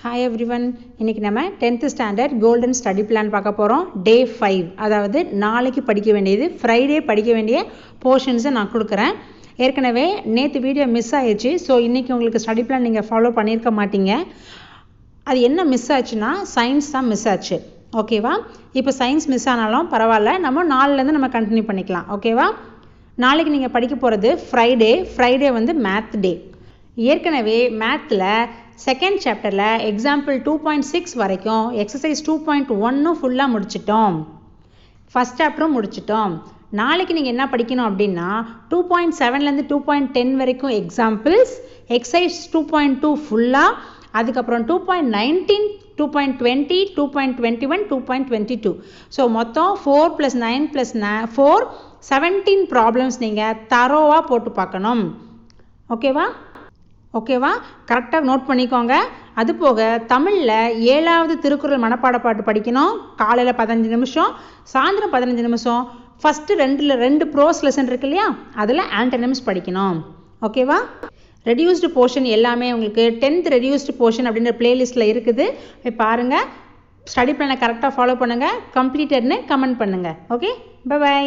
Hi everyone, இன்னைக்கு நம்ம 10th standard golden study plan பார்க்க போறோம். Day 5, அதாவது நாளைக்கு படிக்க வேண்டியது Friday படிக்க வேண்டிய portions நான் கொடுக்கிறேன். ஏற்கனவே நேத்து வீடியோ மிஸ் ஆயிடுச்சு. சோ இன்னைக்கு உங்களுக்கு ஸ்டடி பிளான் நீங்க ஃபாலோ பண்ணிருக்க மாட்டீங்க. அது என்ன மிஸ் ஆச்சுன்னா சயின்ஸ் தான் மிஸ் ஆச்சு. ஓகேவா? இப்போ சயின்ஸ் மிஸ் ஆனாலும் பரவாயில்ல. நம்ம நாளைல இருந்து நம்ம கண்டினியூ பண்ணிக்கலாம். ஓகேவா? நாளைக்கு நீங்க படிக்க போறது Friday வந்து math day. ஏற்கனவே மேத்ல செகண்ட் சாப்டர்ல எக்ஸாம்பிள் 2.6 வரைக்கும் எக்ஸசைஸ் 2.1 ஃபுல்லா முடிச்சிட்டோம். ஃபர்ஸ்ட் சாப்டரும் முடிச்சிட்டோம். நாளைக்கு நீங்க என்ன படிக்கணும் அப்படின்னா 2.7ல இருந்து 2.10 வரைக்கும் எக்ஸாம்பிள்ஸ், எக்ஸசைஸ் 2.2 ஃபுல்லா, அதுக்கு அப்புறம் 2.19, 2.20, 2.21, 2.22. ஸோ மொத்தம் 4 + 9 + 4 17 ப்ராப்ளம்ஸ் நீங்க தரோவா போட்டு பார்க்கணும். ஓகேவா? கரெக்டாக நோட் பண்ணிக்கோங்க. அது போக தமிழில் 7வது திருக்குறள் மனப்பாட பாட்டு படிக்கணும். காலையில் 15 நிமிஷம், சாயந்தரம் 15 நிமிஷம். ஃபஸ்ட்டு ரெண்டு ப்ரோஸ் லெசன் இருக்கு இல்லையா, அதில் ஆன்டனிம்ஸ் படிக்கணும். ஓகேவா? ரெடியூஸ்டு போர்ஷன் எல்லாமே உங்களுக்கு 10th ரெடியூஸ்டு போர்ஷன் அப்படின்ற பிளேலிஸ்ட்டில் இருக்குது. போய் பாருங்கள். ஸ்டடி பிளானை கரெக்டாக ஃபாலோ பண்ணுங்கள். கம்ப்ளீட்டட்னு கமெண்ட் பண்ணுங்கள். Okay, by.